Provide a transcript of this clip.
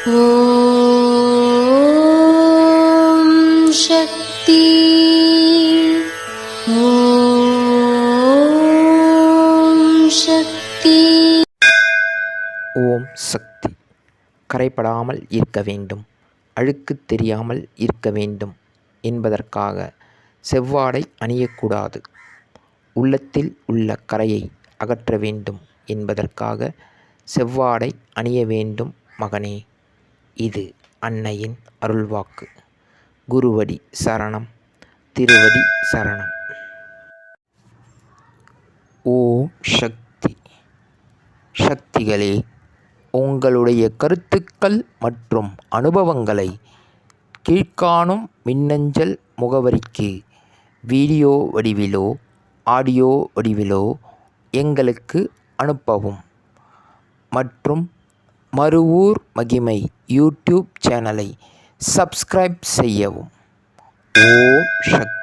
ஓம் சக்தி. ஓம் சக்தி. ஓம் சக்தி. கரைபடாமல் இருக்க வேண்டும், அழுக்கு தெரியாமல் இருக்க வேண்டும் என்பதற்காக செவ்வாடை அணியக்கூடாது. உள்ளத்தில் உள்ள கரையை அகற்ற வேண்டும் என்பதற்காக செவ்வாடை அணிய வேண்டும் மகனே. இது அன்னையின் அருள்வாக்கு. குருவடி சரணம், திருவடி சரணம். ஓம் சக்தி. சக்திகளே, உங்களுடைய கருத்துக்கள் மற்றும் அனுபவங்களை கீழ்க்காணும் மின்னஞ்சல் முகவரிக்கு வீடியோ வடிவிலோ ஆடியோ வடிவிலோ எங்களுக்கு அனுப்பவும். மற்றும் மறுவூர் மகிமை யூடியூப் சேனலை சப்ஸ்கிரைப் செய்யவும். ஓம் சக்தி.